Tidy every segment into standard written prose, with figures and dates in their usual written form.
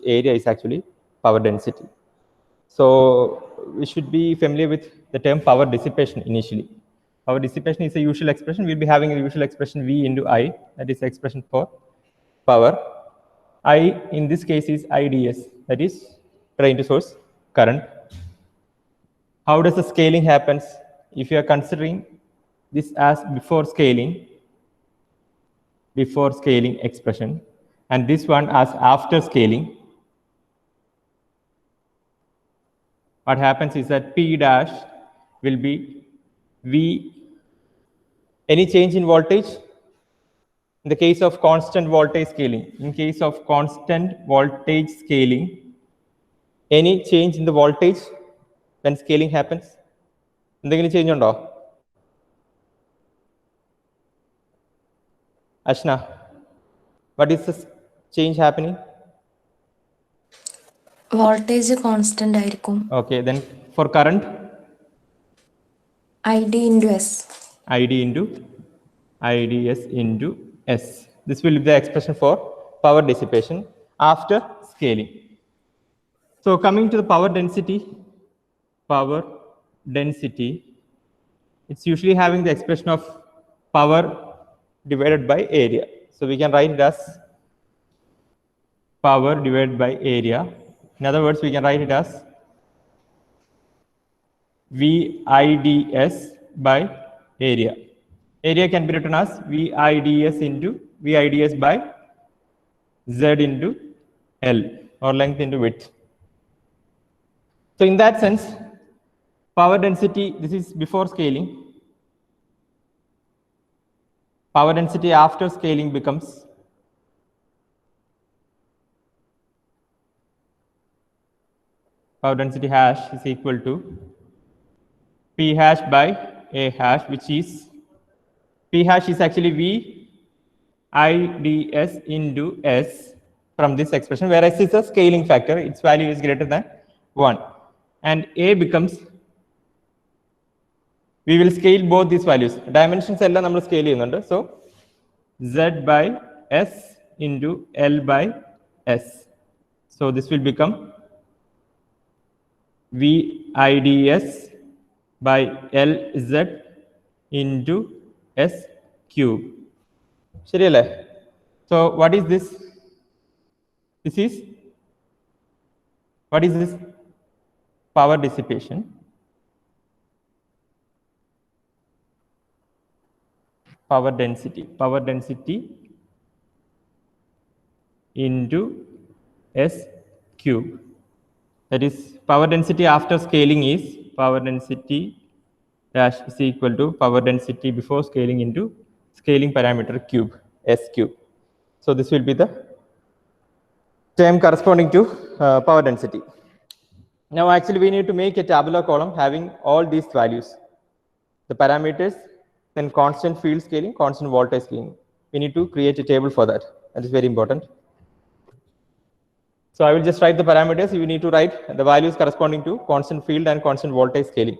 area is actually power density. So we should be familiar with the term power dissipation initially. Power dissipation is a usual expression. We'll be having a usual expression V into I, that is the expression for power. I in this case is IDS, that is drain to source current. How does the scaling happens? If you are considering this as before scaling expression, and this one as after scaling, what happens is that P dash will be V. Any change in voltage? In the case of constant voltage scaling, any change in the voltage when scaling happens? എന്തെങ്കിലും change ഉണ്ടോ? Ashna, what is the change happening? Voltage constant ആയിരിക്കും. Okay, then for current? ID into S. IDS into S. This will be the expression for power dissipation after scaling. So coming to the power density, it's usually having the expression of power divided by area. So we can write it as power divided by area. In other words, we can write it as VIDS by area. Area can be written as VIDS by Z into L, or length into width. So in that sense, power density, this is before scaling. Power density after scaling becomes power density hash is equal to P hash by A hash, which is P hash is actually VIDS into S from this expression, whereas it's a scaling factor, its value is greater than 1. And A becomes, we will scale both these values. Dimensions എല്ലാം നമ്മൾ scale ചെയ്യുന്നുണ്ട്. So Z by S into L by S. So this will become VIDS by LZ into S cube. ശരിയല്ലേ? So what is this? What is this? Power dissipation. Power density into S cube. That is, power density after scaling is power density dash is equal to power density before scaling into scaling parameter cube, S cube. So this will be the term corresponding to power density. Now actually we need to make a tabular column having all these values, the parameters, then constant field scaling, constant voltage scaling. We need to create a table for that. That is very important. So I will just write the parameters. You need to write the values corresponding to constant field and constant voltage scaling.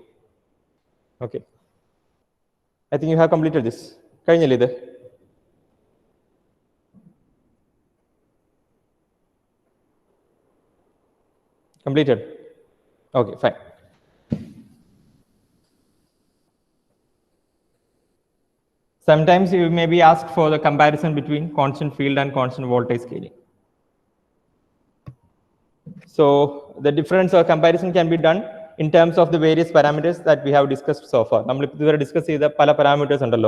Okay. I think you have completed this. കഴിഞ്ഞല്ലേ ഇത്? Completed? Okay, fine. Sometimes you may be asked for the comparison between constant field and constant voltage scaling. So the difference or comparison can be done in terms of the various parameters that we have discussed so far. We have discussed the parameters under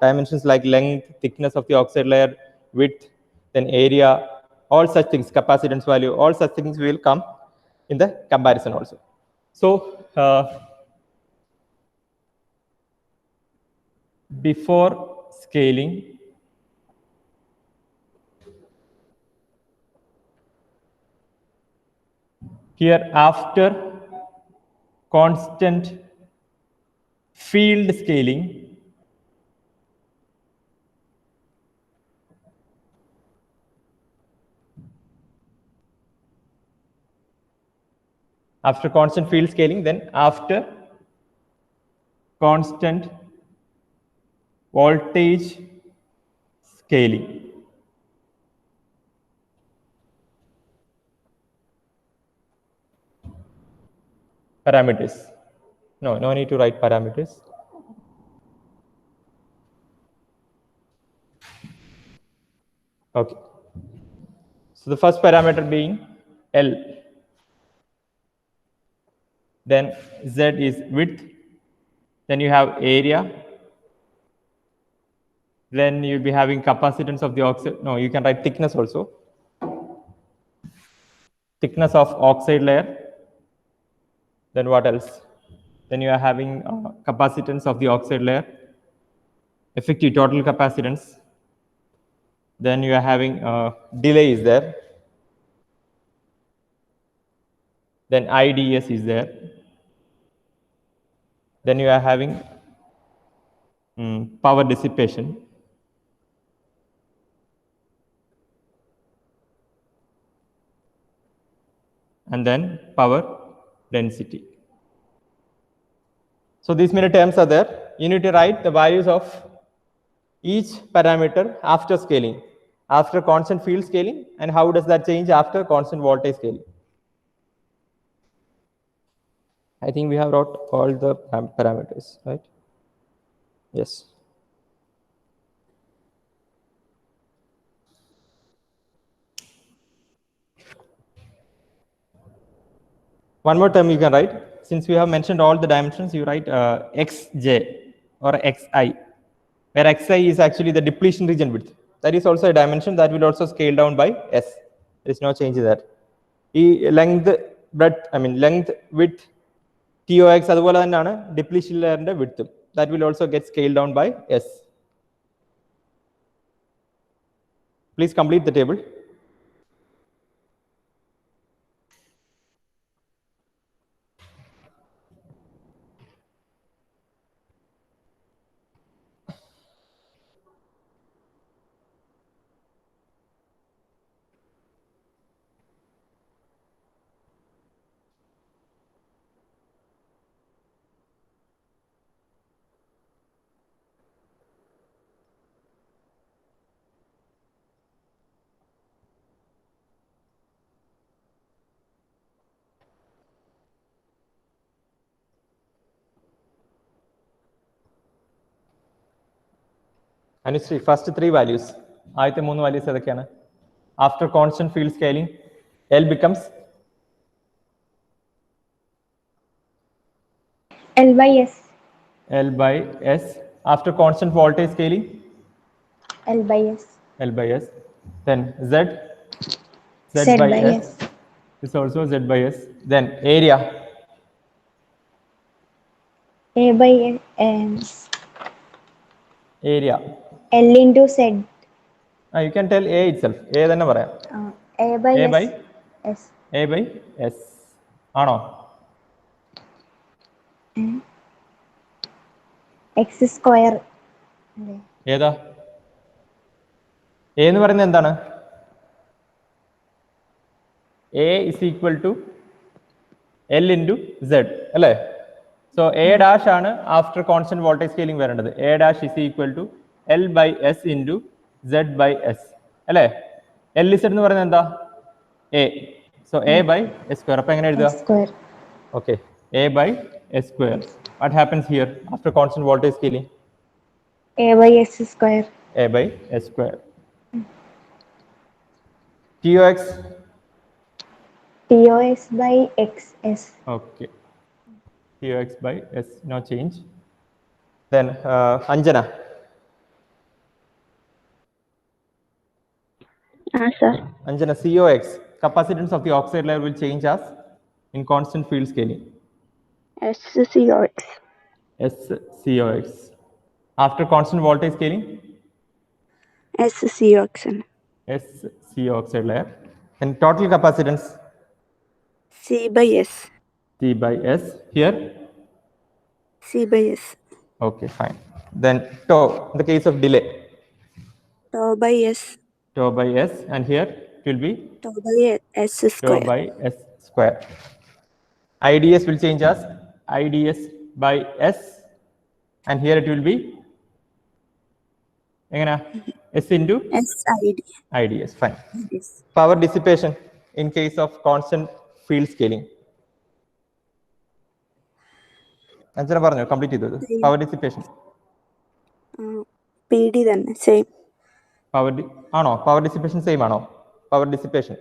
dimensions like length, thickness of the oxide layer, width, then area, all such things, capacitance value, all such things will come in the comparison also. So before scaling, here after constant field scaling, after constant field scaling, then after constant voltage scaling. parameters. No need to write parameters. Okay. So the first parameter being L. Then Z is width. Then you have area. Then you'll be having capacitance of the oxide. No, you can write thickness also. Thickness of oxide layer. Then what else? Then you are having capacitance of the oxide layer. Effective total capacitance. Then you are having delay is there. Then IDS is there. Then you are having power dissipation. And then power density. So these many terms are there. You need to write the values of each parameter after scaling, after constant field scaling, and how does that change after constant voltage scaling. I think we have wrote all the parameters, right? Yes. One more term you can write. Since we have mentioned all the dimensions, you write xj or xi, where xi is actually the depletion region width. That is also a dimension that will also scale down by s. There is no change in that. Length, breadth, length, width, TOX, അതുപോലെ തന്നെയാണ് depletion layerന്റെ width. That will also get scaled down by s. Please complete the table. Anushree, first three values. ആദ്യത്തെ മൂന്ന് values ഏതൊക്കെയാണ്? After constant field scaling, L becomes L by S. L by S. After constant voltage scaling, L by S. L by S. Then Z. Z by S. This also Z by S. Then area. A by S. Area. L into Z. You can tell A itself. A തന്നെ പറയാം. A by A S. by S. A by S. ആണോ? X square. ഏതാ? A എന്ന് പറയുന്നത് എന്താണ്? A is equal to L into Z, അല്ലേ? So A dash ആണ് after constant voltage scaling വരേണ്ടത്. A dash is equal to L by S into Z by S, അല്ലേ? LZ എന്ന് പറയുന്നത് എന്താ? A. So A by S square. അപ്പോൾ എങ്ങനെ എഴുതുക? S square. Okay. A by S square. What happens here after constant voltage scaling? A by S square. A by S square. TOX. TOS by XS. Okay. TOX by S, no change. Then Anjana. Sir. Anjana, COX, capacitance of the oxide layer will change as in constant field scaling. SCOX. SCOX. After constant voltage scaling? SCOX. SC oxide layer. And total capacitance? C by S. C by S. Here? C by S. Okay, fine. Then tau, in the case of delay? Tau by S. Tau by S. And here it will be? Tau by S Tau square. by S square. IDS will change as IDS by S. And here it will be? S into? SID. IDS, fine. Yes. Power dissipation in case of constant field scaling. Anjana പറഞ്ഞോ, complete ചെയ്തത്. Power dissipation p d തന്നെ same. ആണോ? Power dissipation same ആണോ? Power dissipation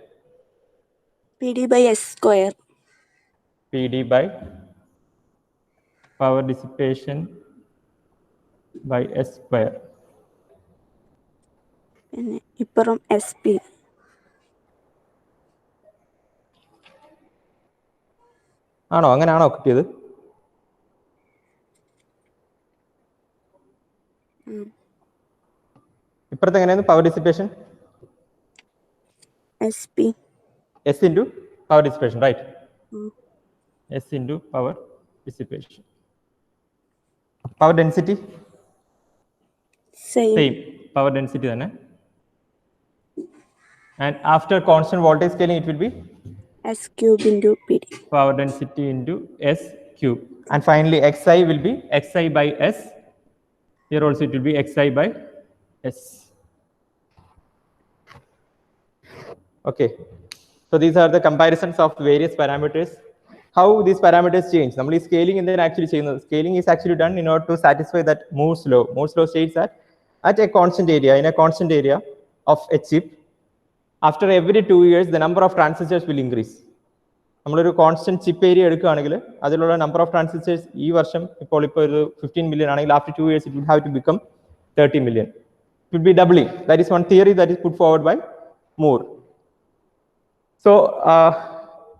p d by s square. P d by power dissipation by s square. പിന്നെ ഇപ്പുറം s p. ആണോ? അങ്ങനെയാണോ കിട്ടിയത്? ഇപ്പുറത്ത് എങ്ങനെയായിരുന്നു power dissipation? S p s into power dissipation, right? S into power dissipation. Power density same, power density തന്നെ. And after constant voltage scaling it will be s cube into P D. power density into S cube. And finally, Xi will be Xi by S. Here also it will be Xi by S. Okay. So these are the comparisons of various parameters. How these parameters change. Normally scaling and then actually change. Scaling is actually done in order to satisfy that Moore's law. Moore's law states that at a constant area, in a constant area of a chip, after every 2 years, the number of transistors will increase. നമ്മളൊരു constant chip area എടുക്കുകയാണെങ്കിൽ അതിലുള്ള number of transistors ഈ വർഷം ഇപ്പോൾ ഒരു 15 million ആണെങ്കിൽ after 2 years it will have to become 30 million. It will be doubling. That is one theory that is put forward by Moore. So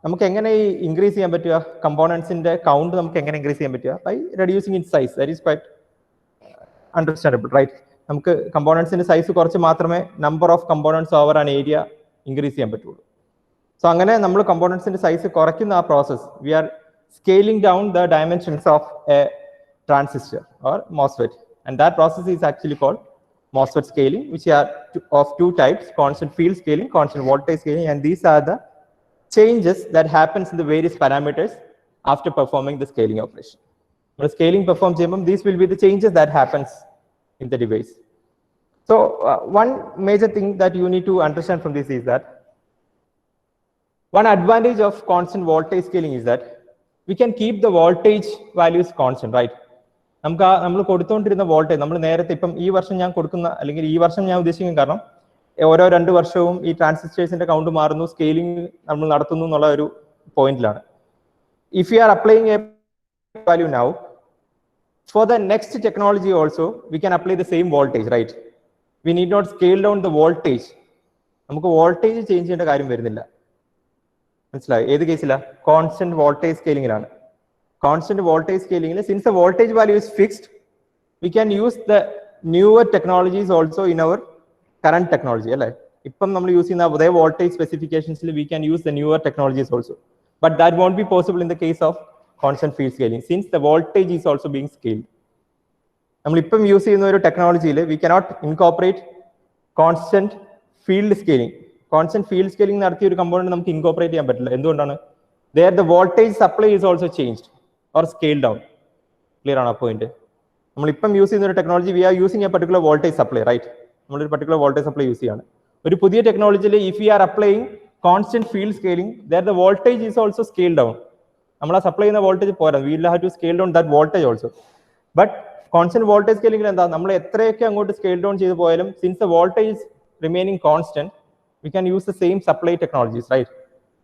നമുക്ക് എങ്ങനെ ഇൻക്രീസ് ചെയ്യാൻ പറ്റുക? കമ്പോണൻസിന്റെ കൗണ്ട് നമുക്ക് എങ്ങനെ ഇൻക്രീസ് ചെയ്യാൻ പറ്റുക? By reducing it size. That is quite understandable, right? നമുക്ക് കമ്പോണൻസിന്റെ സൈസ് കുറച്ച് മാത്രമേ number of components over an area increase ചെയ്യാൻ പറ്റുള്ളൂ. സോ അങ്ങനെ നമ്മൾ കമ്പോണൻസിന്റെ സൈസ് കുറയ്ക്കുന്ന ആ process, we are scaling down the dimensions of a transistor or MOSFET, and that process is actually called MOSFET scaling, which are of two types: constant field scaling, constant voltage scaling, and these are the changes that happens in the various parameters after performing the scaling operation. When scaling performs, these will be the changes that happens in the device. So one major thing that you need to understand from this is that one advantage of constant voltage scaling is that we can keep the voltage values constant, right? നമ്മൾ കൊടുത്തുകൊണ്ടിരുന്ന voltage നമ്മൾ നേരത്തെ ഇപ്പം ഈ വർഷം ഞാൻ കൊടുക്കുന്ന അല്ലെങ്കിൽ ഈ വർഷം ഞാൻ ഉദ്ദേശിക്കുന്ന കാരണം ഓരോ 2 വർഷവും ഈ ട്രാൻസിസ്റ്റേഴ്സിന്റെ കൗണ്ട് മാറുന്നു, സ്കെയിലിംഗ് നമ്മൾ നടത്തുന്നു എന്നുള്ള ഒരു പോയിന്റിലാണ്. If you are applying a value now, for the next technology also we can apply the same voltage, right? We need not scale down the voltage. നമുക്ക് വോൾട്ടേജ് ചേഞ്ച് ചെയ്യേണ്ട കാര്യം വരുന്നില്ല. മനസ്സിലായി? ഏത് കേസില? കോൺസ്റ്റന്റ് വോൾട്ടേജ് സ്കെയിലിംഗിലാണ്. കോൺസ്റ്റന്റ് വോൾട്ടേജ് സ്കെയിലിംഗിൽ since the voltage value is fixed, we can use the newer technologies also in our current technology, അല്ലേ? ഇപ്പം നമ്മൾ യൂസ് ചെയ്യുന്ന അതേ voltage സ്പെസിഫിക്കേഷൻസിൽ we can use the newer technologies also. But that won't be possible in the case of constant field scaling, since the voltage is also being scaled. നമ്മളിപ്പം use ചെയ്യുന്ന ഒരു ടെക്നോളജിയിൽ we cannot incorporate constant field scaling. Constant field scaling നടത്തിയ ഒരു component നമുക്ക് incorporate ചെയ്യാൻ പറ്റില്ല. എന്തുകൊണ്ടാണ്? there the voltage supply is also changed or scaled down. Clear ആണ് ആ പോയിന്റ്? നമ്മളിപ്പം യൂസ് ചെയ്യുന്ന ഒരു technology, we are using a particular voltage supply, right? നമ്മളൊരു പർട്ടിക്കുലർ വോൾട്ടേജ് സപ്ലൈ യൂസ് ചെയ്യാണ്. ഒരു പുതിയ ടെക്നോളജിയിൽ if you are applying constant field scaling, there the voltage is also scaled down. നമ്മൾ ആ സപ്ലൈ ചെയ്യുന്ന വോൾട്ടേജ് പോരാ, we will have to scale down that voltage also. But constant voltage സ്കെയിലിംഗിൽ എന്താ, നമ്മൾ എത്രയൊക്കെ അങ്ങോട്ട് സ്കെയിൽ ഡൗൺ ചെയ്ത് പോയാലും since the voltage remaining constant, we can use the same supply technologies, right?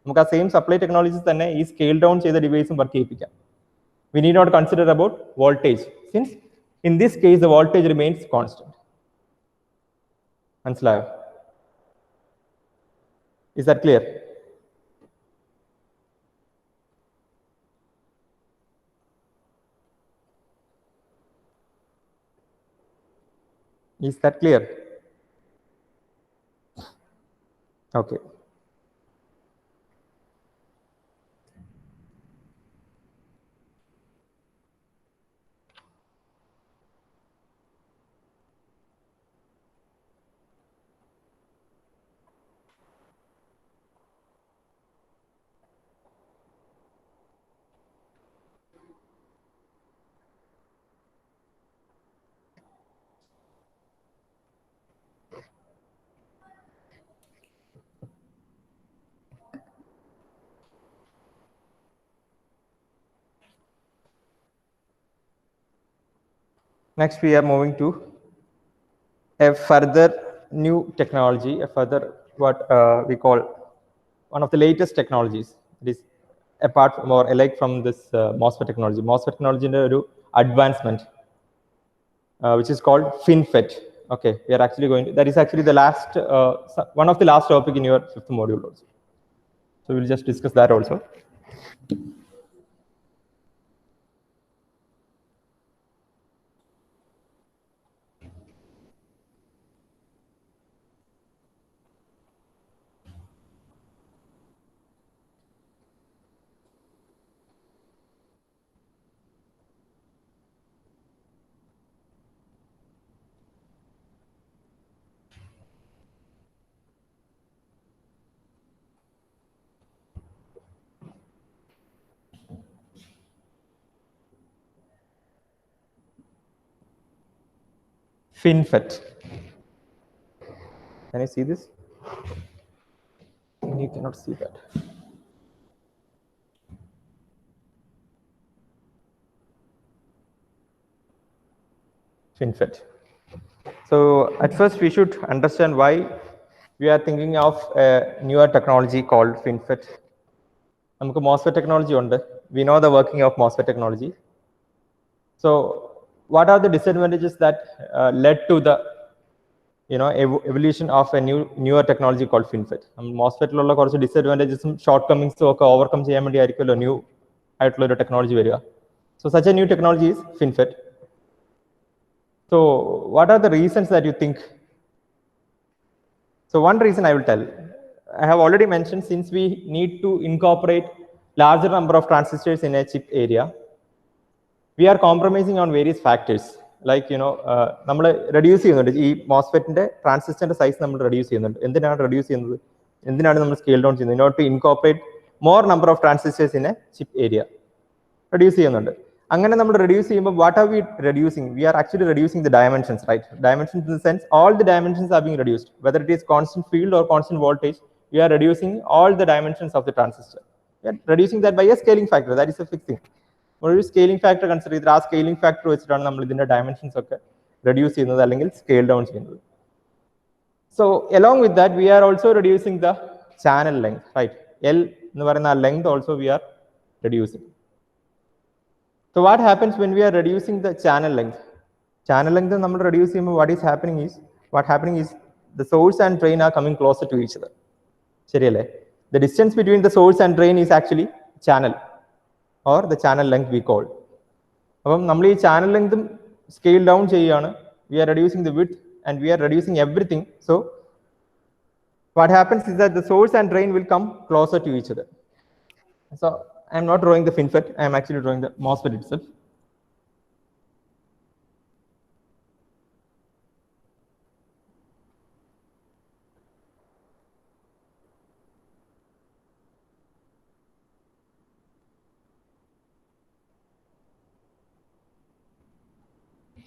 നമുക്ക് ആ സെയിം സപ്ലൈ ടെക്നോളജീസ് തന്നെ ഈ സ്കെയിൽ ഡൗൺ ചെയ്ത ഡിവൈസും work ചെയ്യിപ്പിക്കാം. We need not consider about voltage, since in this case the voltage remains constant. മനസ്സിലായോ? Is that clear? Is that clear? Okay. Next, we are moving to a further new technology, a further what we call one of the latest technologies. It is apart from or alike from this MOSFET technology. MOSFET technology in a advancement, which is called FinFET. Okay, we are actually going to, that is actually the last, one of the last topic in your 5th module also. So we'll just discuss that also. FinFET. Can you see this? You cannot see that. FinFET. So at first we should understand why we are thinking of a newer technology called FinFET. നമുക്ക് MOSFET technology ഉണ്ട്. We know the working of MOSFET technology. So what are the disadvantages that led to the evolution of a newer technology called FinFET? MOSFET ലുള്ള കുറച്ച് ഡിസഡ്വാൻറ്റേജസും short കമ്മിങ്സും ഒക്കെ overcome ചെയ്യാൻ വേണ്ടി ആയിരിക്കുമല്ലോ new ആയിട്ടുള്ള ഒരു ടെക്നോളജി വരിക. So such a new technology is FinFET. So what are the reasons that you think? So one reason I will tell, I have already mentioned, since we need to incorporate larger number of transistors in a chip area, we are compromising on various factors. Like നമ്മൾ reduce ചെയ്യുന്നുണ്ട് ഈ മോസ്ഫെറ്റിന്റെ ട്രാൻസിസ്റ്ററിന്റെ size നമ്മൾ reduce ചെയ്യുന്നുണ്ട്. എന്തിനാണ് reduce ചെയ്യുന്നത്? എന്തിനാണ് നമ്മൾ സ്കെയിൽ ഡൗൺ ചെയ്യുന്നത്? In order to incorporate more number of transistors in a chip area reduce ചെയ്യുന്നുണ്ട്. അങ്ങനെ നമ്മൾ റെഡ്യൂസ് ചെയ്യുമ്പോൾ what are we reducing? We are actually reducing the dimensions, right? Dimensions in the sense all the dimensions are being reduced, whether it is constant field or constant voltage. We are reducing all the dimensions of the transistor. We are reducing that by a scaling factor. That is a fixed thing. ഒരു scaling factor consider ചെയ്തിട്ട് ആ scaling factor വെച്ചിട്ടാണ് നമ്മൾ ഇതിന്റെ dimensions ഒക്കെ reduce ചെയ്യുന്നത് അല്ലെങ്കിൽ scale down ചെയ്യുന്നത്. So along with that we are also reducing the channel length, right? L എന്ന് പറയുന്ന ആ length also we are reducing. So what happens when we are reducing the channel length? Channel length നമ്മൾ reduce ചെയ്യുമ്പോൾ what happening is the source and drain are coming closer to each other. ശരിയല്ലേ? The distance between the source and drain is actually channel or the channel length we call. അപ്പം നമ്മൾ ഈ channel length scale down ചെയ്യാണ്. We are reducing the width and we are reducing everything. So what happens is that the source and drain will come closer to each other. So I am not drawing the FinFET, I am actually drawing the MOSFET itself.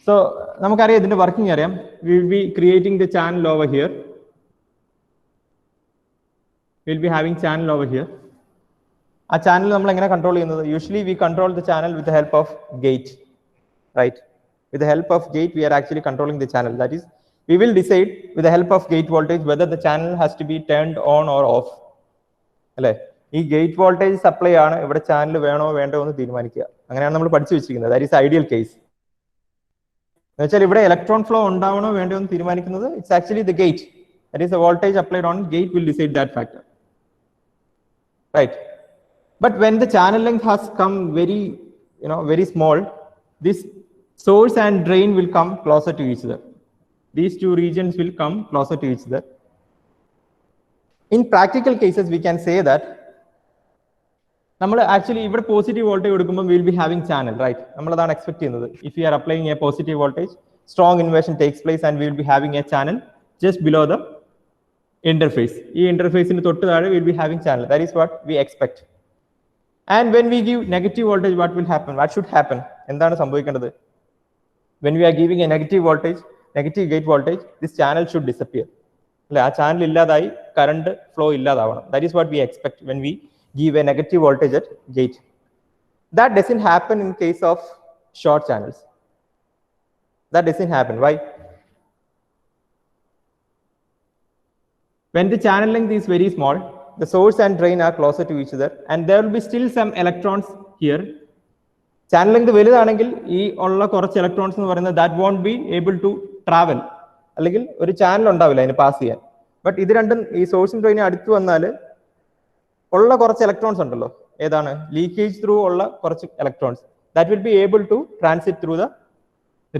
So നമുക്കറിയാം ഇതിന്റെ working അറിയാം. We will be creating the channel over here. We will be having channel over here. ആ channel നമ്മൾ എങ്ങനെ control ചെയ്യുന്നത്? Usually we control the channel with the help of gate, right? With the help of gate we are actually controlling the channel. That is, we will decide with the help of gate voltage whether the channel has to be turned on or off. അല്ലേ? ഈ gate voltage supply ആണ് ഇവിടെ channel വേണോ വേണ്ടോ എന്ന് തീരുമാനിക്കുക. അങ്ങനെയാണ് നമ്മൾ പഠിച്ചു വെച്ചിരിക്കുന്നത്. That is ideal case. എന്ന് വെച്ചാൽ ഇവിടെ ഇലക്ട്രോൺ ഫ്ലോ ഉണ്ടാവണോ വേണ്ടോ എന്ന് തീരുമാനിക്കുന്നത് it's actually the gate. That is the voltage applied on gate will decide that factor, right? But when the channel length has come very small, this source and drain will come closer to each other. These two regions will come closer to each other. In practical cases, we can say that നമ്മൾ actually ഇവിടെ positive voltage കൊടുക്കുമ്പോൾ will be having channel, right? നമ്മൾ അതാണ് expect ചെയ്യുന്നത്. If you are applying a positive voltage, strong inversion takes place and will be having a channel just below the interface. ഈ ഇന്റർഫേസിന് തൊട്ട് താഴെ will be having channel. That is what we expect. And when we give negative voltage, what will happen? What should happen? എന്താണ് സംഭവിക്കേണ്ടത്? When we are giving a negative voltage, negative gate voltage, this channel should disappear. അല്ലെ? ആ channel ഇല്ലാതായി current flow ഇല്ലാതാവണം. That is what we expect when we give a negative voltage at gate. That doesn't happen in case of short channels. That doesn't happen. Why? When the channel length is very small, the source and drain are closer to each other, and there will be still some electrons here. Channel length വലുതാണെങ്കിൽ ഈ ഉള്ള കുറച്ച് electrons എന്ന് പറയുന്നത് that won't be able to travel. അല്ലെങ്കിൽ ഒരു channel ഉണ്ടാവില്ല അതിന് പാസ് ചെയ്യാൻ. ബട്ട് ഇത് രണ്ടും ഈ സോഴ്സും ഡ്രെയിനും അടുത്ത് വന്നാൽ ഉള്ള കുറച്ച് ഇലക്ട്രോൺസ് ഉണ്ടല്ലോ, ഏതാണ് ലീക്കേജ് ത്രൂ ഉള്ള കുറച്ച് electrons, that will be able to transit through the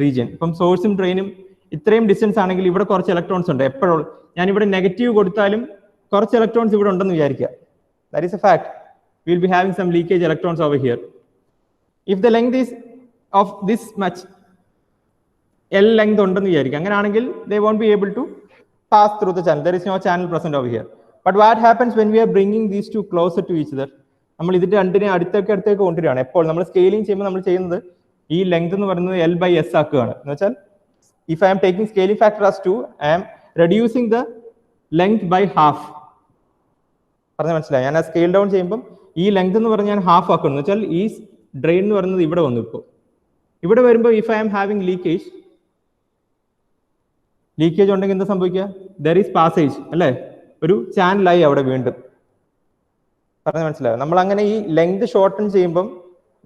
region. ഇപ്പം സോഴ്സും ഡ്രെയിനും ഇത്രയും ഡിസ്റ്റൻസ് ആണെങ്കിൽ ഇവിടെ കുറച്ച് ഇലക്ട്രോൺസ് ഉണ്ട്. എപ്പോഴും ഞാനിവിടെ നെഗറ്റീവ് കൊടുത്താലും കുറച്ച് ഇലക്ട്രോൺസ് ഇവിടെ ഉണ്ടെന്ന് വിചാരിക്കുക. That is a fact. We will be having some leakage electrons over here. If the length is of this much, L length ഉണ്ടെന്ന് വിചാരിക്കുക, അങ്ങനെയാണെങ്കിൽ they won't be able to pass through the channel. There is no channel present over here. But what happens when we are bringing these two closer to each other? നമ്മൾ ഇതിന്റെ രണ്ടിനെ അടുത്തേക്ക് കൊണ്ടുവരികയാണ്. എപ്പോൾ നമ്മൾ സ്കെയിലിംഗ് ചെയ്യുമ്പോൾ നമ്മൾ ചെയ്യുന്നത് ഈ ലെങ്ത് എന്ന് പറയുന്നത് L/S ആക്കുകയാണ്. എന്ന് വെച്ചാൽ if I am taking scaling factor as 2, I am reducing the length by half. പറഞ്ഞാൽ മനസ്സിലായി? ഞാൻ ആ സ്കെയിൽ ഡൗൺ ചെയ്യുമ്പോൾ ഈ ലെങ്ത് എന്ന് പറഞ്ഞാൽ ഞാൻ ഹാഫ് ആക്കുന്നു. എന്ന് വെച്ചാൽ ഈ ഡ്രെയിൻ എന്ന് പറയുന്നത് ഇവിടെ വന്നു. ഇപ്പോൾ ഇവിടെ വരുമ്പോൾ if I am having leakage ഉണ്ടെങ്കിൽ എന്താ സംഭവിക്കുക? ദർ ഈസ് പാസേജ് അല്ലേ, ഒരു ചാനലായി അവിടെ വീണ്ടും. പറഞ്ഞാൽ മനസ്സിലാവും? നമ്മൾ അങ്ങനെ ഈ ലെങ്ത് ഷോർട്ടൺ ചെയ്യുമ്പം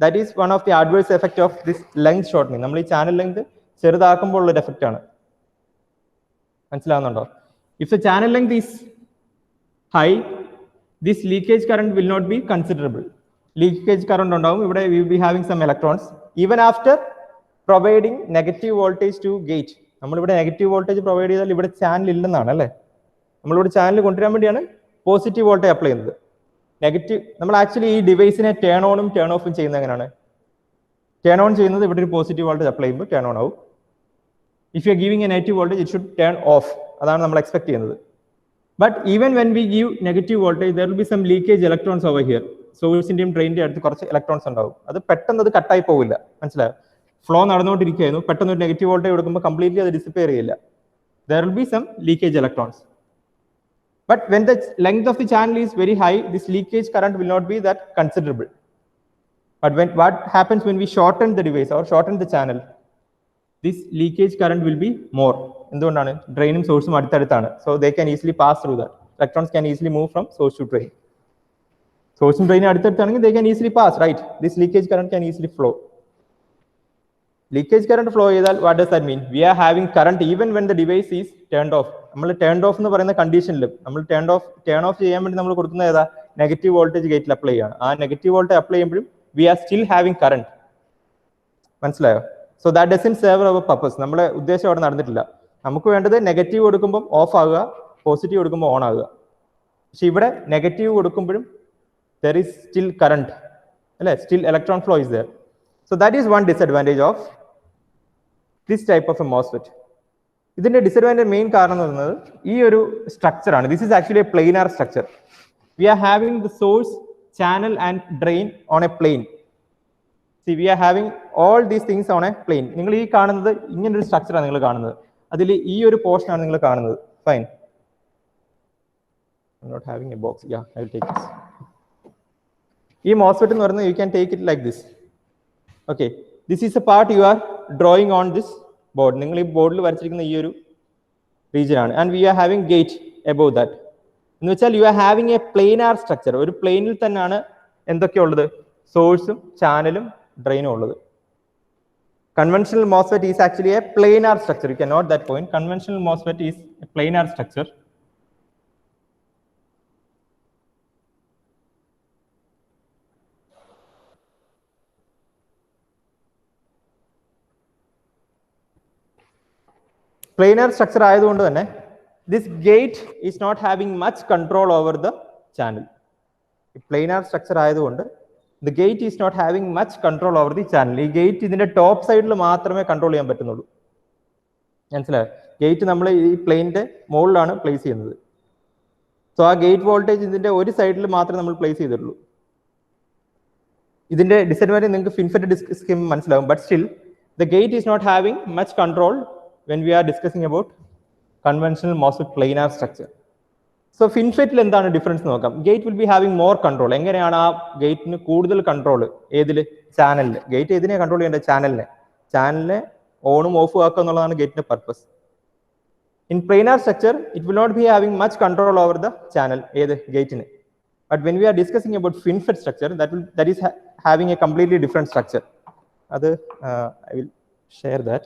that is one of the adverse effect of this length shortening. നമ്മൾ ഈ ചാനൽ ലെങ്ത് ചെറുതാക്കുമ്പോൾ ഉള്ള ഒരു എഫക്റ്റ് ആണ്. മനസ്സിലാവുന്നുണ്ടോ? If the channel length is high, this leakage current will not be considerable. Leakage current ഉണ്ടാവും. ഇവിടെ we will be having some electrons even after providing negative voltage to gate. നമ്മളിവിടെ negative voltage provide ചെയ്താൽ ഇവിടെ channel ഇല്ലെന്നാണ് അല്ലേ. നമ്മളിവിടെ channel കൊണ്ടുവരാൻ വേണ്ടിയാണ് പോസിറ്റീവ് വോൾട്ടേജ് അപ്ലൈ ചെയ്യുന്നത്. നെഗറ്റീവ് നമ്മൾ ആക്ച്വലി ഈ ഡിവൈസിനെ ടേൺ ഓണും ടേൺ ഓഫും ചെയ്യുന്നത് എങ്ങനെയാണ്? ടേൺ ഓൺ ചെയ്യുന്നത് ഇവിടെ ഒരു പോസിറ്റീവ് വോൾട്ടേജ് അപ്ലൈ ചെയ്യുമ്പോൾ ടേൺ ഓൺ ആവും. If you are giving a negative voltage it should turn off. അതാണ് നമ്മൾ എക്സ്പെക്ട് ചെയ്യുന്നത്. But even when we give negative voltage there will be some leakage electrons over here. സോഴ്സിന്റെയും ഡ്രെയിനിന്റെ അടുത്ത് കുറച്ച് electrons ഉണ്ടാവും. അത് പെട്ടെന്ന് അത് കട്ടായി പോവില്ല. മനസ്സിലായോ? ഫ്ലോ നടന്നുകൊണ്ടിരിക്കുകയായിരുന്നു, പെട്ടെന്ന് ഒരു നെഗറ്റീവ് വോൾട്ടേജ് കൊടുക്കുമ്പോൾ കംപ്ലീറ്റ്ലി അത് ഡിസിപ്പയർ ചെയ്യില്ല. There will be some leakage electrons. But when the length of the channel is very high, this leakage current will not be that considerable. But when what happens when we shorten the device or shorten the channel, this leakage current will be more. എന്തുകൊണ്ടാണ്? ഡ്രെയിനും സോഴ്സും അടുത്തടുത്താണ്. So they can easily pass through that. Electrons can easily move from source to drain. സോഴ്സും ഡ്രെയിനും അടുത്തടുത്താണെങ്കിൽ ദേ can easily pass, right? This leakage current can easily flow. Leakage current flow ചെയ്താൽ what does that mean? We are having current even when the device is turned off. നമ്മൾ turned off എന്ന് പറയുന്ന കണ്ടീഷനിലും നമ്മൾ turn of ചെയ്യാൻ വേണ്ടി നമ്മൾ കൊടുക്കുന്നത് ഏതാ? നെഗറ്റീവ് വോൾട്ടേജ് ഗേറ്റിൽ അപ്ലൈ ചെയ്യാണ്. ആ നെഗറ്റീവ് വോൾട്ടേജ് അപ്ലൈ ചെയ്യുമ്പോഴും we are still having current. മനസ്സിലായോ? So that doesn't serve our purpose. നമ്മുടെ ഉദ്ദേശം അവിടെ നടന്നിട്ടില്ല. നമുക്ക് വേണ്ടത് നെഗറ്റീവ് കൊടുക്കുമ്പോൾ ഓഫ് ആകുക, പോസിറ്റീവ് കൊടുക്കുമ്പോൾ ഓൺ ആകുക. പക്ഷെ ഇവിടെ നെഗറ്റീവ് കൊടുക്കുമ്പോഴും ദർ ഈസ് സ്റ്റിൽ കറന്റ് അല്ലേ, still electron flow is there. So that is one disadvantage of this type of a MOSFET. ഇതിന്റെ ഡിസഡ്വാൻറ്റേജ് മെയിൻ കാരണം എന്ന് പറയുന്നത് ഈ ഒരു സ്ട്രക്ചർ ആണ്. This is actually a planar structure. We are having the source, channel and drain on a plane. See we are having all these things on a plane. നിങ്ങൾ ഈ കാണുന്നത് ഇങ്ങനൊരു സ്ട്രക്ചറാണ് നിങ്ങൾ കാണുന്നത്. അതിൽ ഈ ഒരു പോർഷൻ ആണ് നിങ്ങൾ കാണുന്നത്. Fine. I am not having a box. Yeah, I will take this. ഈ MOSFET എന്ന് പറയുന്നത് you can take it like this. Okay, this is a part you are drawing on this board. നിങ്ങൾ ഈ ബോർഡിൽ വരച്ചിരിക്കുന്ന ഈ ഒരു റീജിയൻ ആണ്. And we are having gate above that. എന്ന് വെച്ചാൽ you are having a planar structure. ഒരു പ്ലെയിനിൽ തന്നെയാണ് എന്തൊക്കെയുള്ളത്? സോഴ്സും ചാനലും ഡ്രെയിനും ഉള്ളത്. Conventional MOSFET is actually a planar structure. You can note that point. Conventional MOSFET is a planar structure. Planar structure ആയതുകൊണ്ട് തന്നെ this gate is not having much control over the channel. Planar structure ആയതുകൊണ്ട് the gate is not having much control over the channel. ഈ gate ഇതിന്റെ top സൈഡിൽ മാത്രമേ control ചെയ്യാൻ പറ്റുന്നുള്ളൂ. മനസ്സിലായോ? Gate നമ്മൾ ഈ പ്ലെയിനിന്റെ മുകളിലാണ് പ്ലേസ് ചെയ്യുന്നത്. സോ ആ ഗേറ്റ് വോൾട്ടേജ് ഇതിന്റെ ഒരു സൈഡിൽ മാത്രമേ നമ്മൾ പ്ലേസ് ചെയ്തിട്ടുള്ളൂ. ഇതിന്റെ ഡിസഡ്വാൻറ്റേജ് നിങ്ങൾക്ക് ഫിൻഫെറ്റ് ഡിസ്ക് മനസ്സിലാവും. But still the gate is not having much control when we are discussing about conventional MOSFET planar structure. So FinFET എന്താണ് ഡിഫറൻസ് നോക്കാം. Gate will be having more control. എങ്ങനെയാണ് ആ ഗേറ്റിന് കൂടുതൽ കൺട്രോൾ? ഏതിൽ? ചാനലിൽ. ഗേറ്റ് ഏതിനെ കൺട്രോൾ ചെയ്യേണ്ടത്? ചാനലിനെ ഓണും ഓഫും ആക്കുക എന്നുള്ളതാണ് ഗേറ്റിന്റെ purpose. In planar structure, it will not be having much control over the channel, either gate. But when we are discussing about FinFET structure, that is having a completely different structure. I will share that.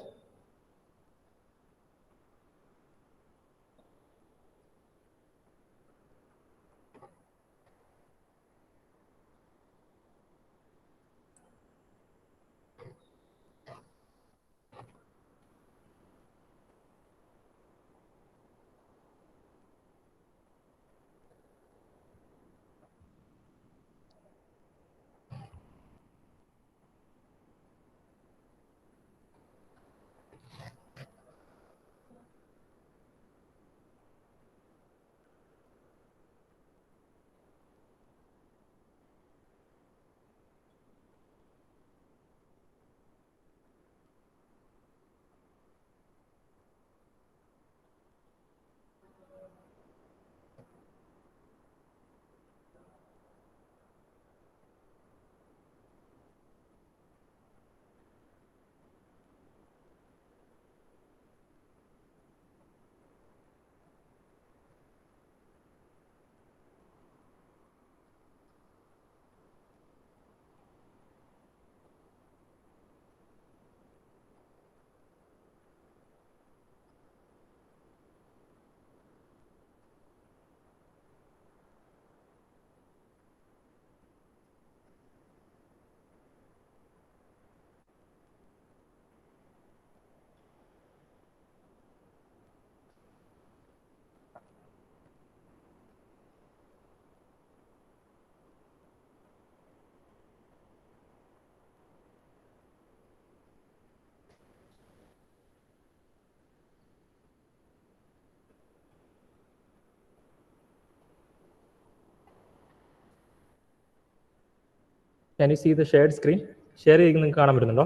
Can you see the shared screen? Share ചെയ്യുന്നത് നിങ്ങൾക്ക് കാണാൻ പറ്റുന്നുണ്ടോ?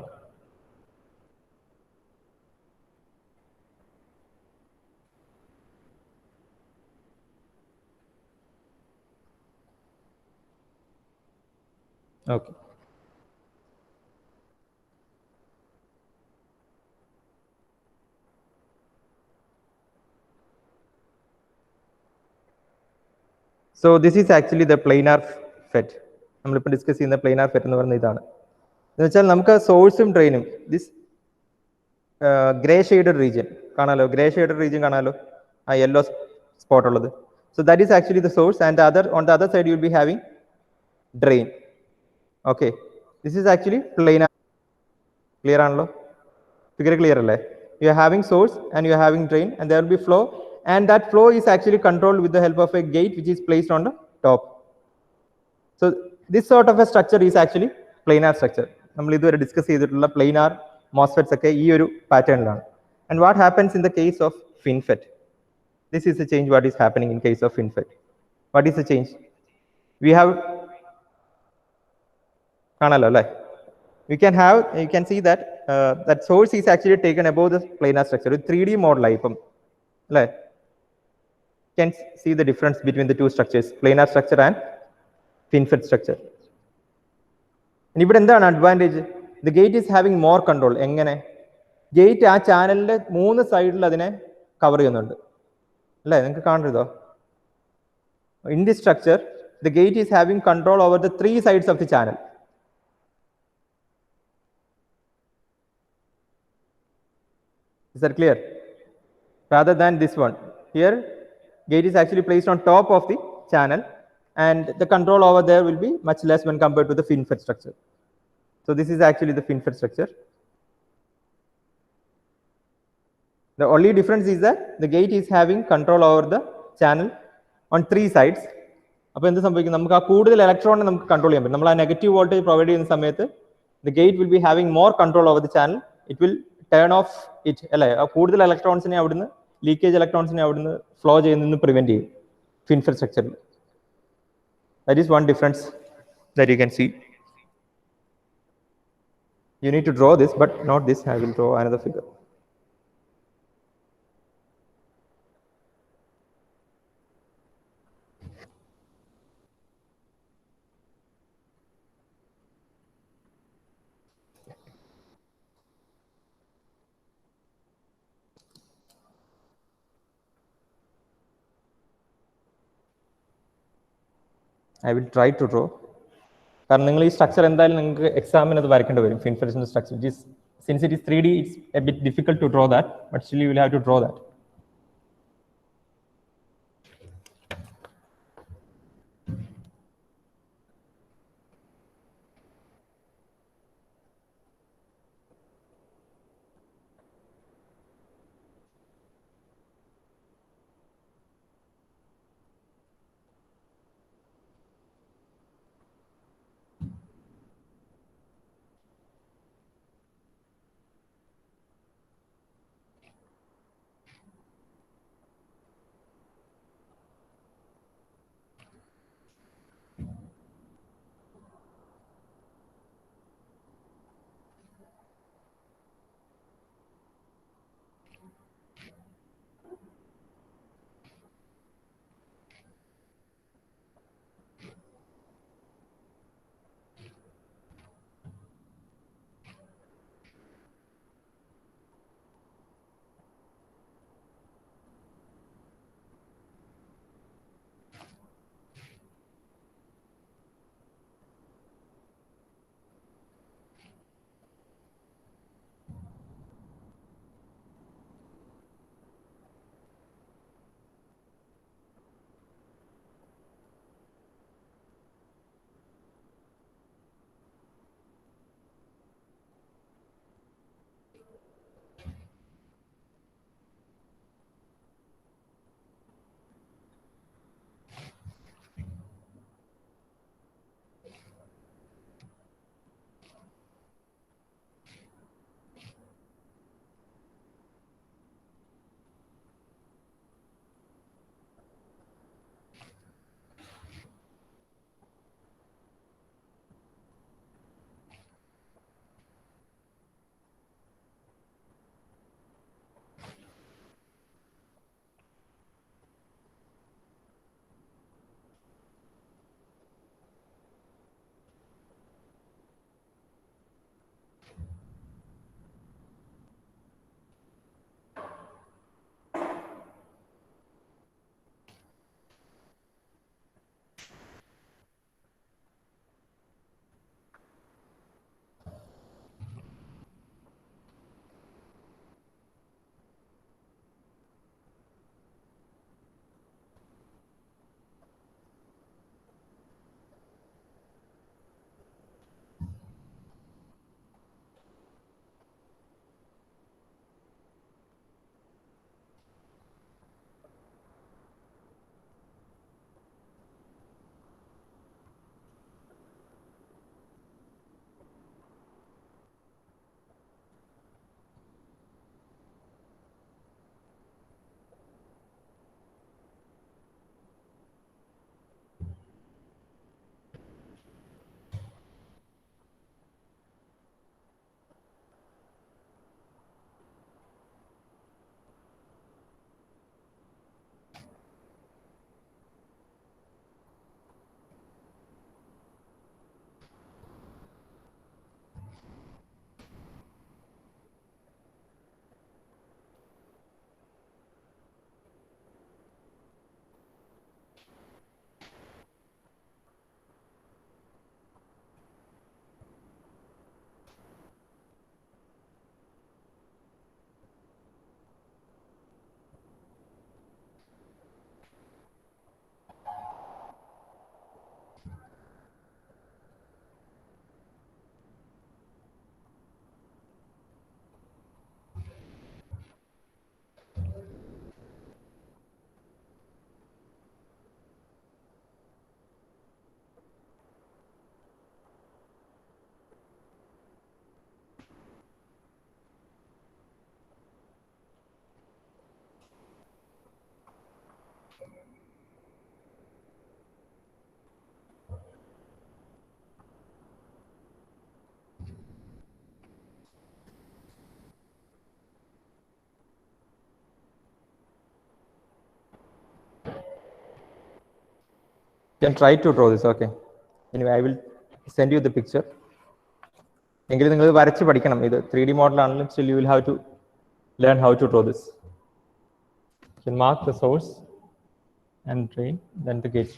Okay. So this is actually the planar FET. നമ്മളിപ്പോൾ discuss ചെയ്യുന്ന planar ഫെറ്റ് എന്ന് പറയുന്നത് ഇതാണ്. എന്ന് വെച്ചാൽ നമുക്ക് സോഴ്സും ഡ്രെയിനും ദിസ് ഗ്രേ ഷെയ്ഡഡ് റീജിയൻ കാണാലോ, ഗ്രേ ഷെയ്ഡഡ് റീജിയൻ കാണാലോ, ആ യെല്ലോ സ്പോട്ട് ഉള്ളത്. So that is actually the source, and on the other side you will be having drain. Okay, this is actually planar. Clear ആണല്ലോ? Figure clear അല്ലേ? You are having source and you are having drain, and there will be flow, and that flow is actually controlled with the help of a gate which is placed on the top. So this sort of a structure is actually planar structure. നമ്മൾ ഇതുവരെ discuss ചെയ്തിട്ടുള്ള planar MOSFETs ഒക്കെ ഈ ഒരു പാറ്റേണിലാണ്. And what happens in the case of FinFET? This is the change what is happening in case of FinFET. What is the change? We have കാണാലോ അല്ലേ? You can see that that source is actually taken above the planar structure. ഒരു 3D മോഡലായി ഇപ്പം അല്ലേ? You can see the difference between the two structures, planar structure and FinFET structure. ഇവിടെ എന്താണ് advantage? The gate is having more control. എങ്ങനെ? Gate ആ ചാനലിന്റെ 3 സൈഡിൽ അതിനെ കവർ ചെയ്യുന്നുണ്ട് അല്ലേ? നിങ്ങൾക്ക് കാണരുതോ? In this structure the gate is having control over the 3 sides of the channel. Is that clear? Rather than this one. Here, gate is actually placed on top of the channel, and the control over there will be much less when compared to the FinFET structure. So this is actually the FinFET structure. The only difference is that the gate is having control over the channel on 3 sides. അപ്പോൾ എന്ത് സംഭവിക്കും? നമുക്ക് ആ കൂടുതൽ ഇലക്ട്രോണിനെ നമുക്ക് control ചെയ്യാൻ പറ്റും. നമ്മൾ ആ നെഗറ്റീവ് വോൾട്ടേജ് പ്രൊവൈഡ് ചെയ്യുന്ന സമയത്ത് the gate will be having more control over the channel. It will turn off it അല്ലേ? കൂടുതൽ ഇലക്ട്രോൺസിനെ അവിടുന്ന് ലീക്കേജ് ഇലക്ട്രോൺസിനെ അവിടുന്ന് ഫ്ലോ ചെയ്യുന്നതിന് പ്രിവെന്റ് ചെയ്യും FinFET സ്ട്രക്ചറിൽ. That is one difference that you can see. You need to draw this, but not this. I will draw another figure. I will try to draw. കാരണം നിങ്ങൾ ഈ സ്ട്രക്ചർ എന്തായാലും നിങ്ങൾക്ക് എക്സാമിന് അത് വരയ്ക്കേണ്ടി വരും ഫിൻഫിലിന്റെ structure since it is 3D it's a bit difficult to draw that but still you will have to draw that. Can try to draw this. Okay. Anyway, I will send you the picture. എങ്കിലും നിങ്ങൾ വരച്ച് പഠിക്കണം. ഇത് 3D model ആണെങ്കിലും still you will have to learn how to draw this. You can mark the source and drain, then the gate.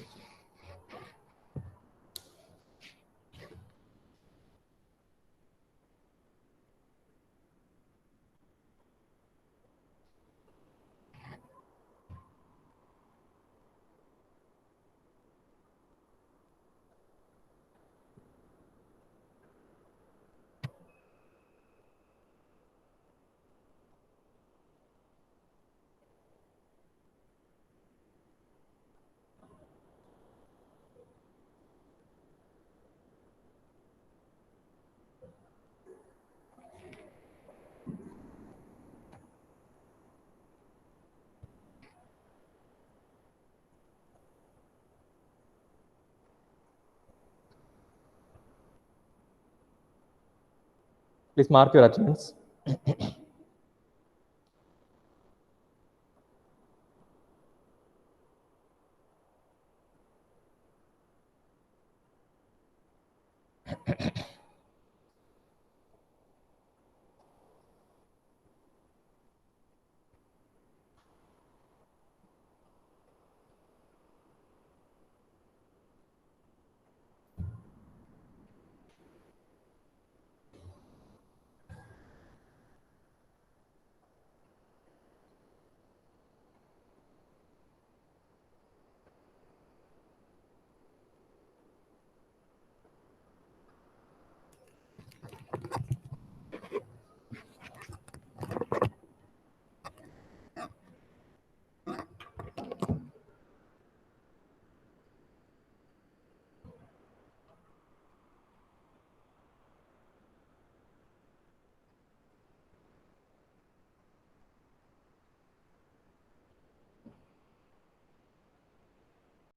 Please mark your attendance.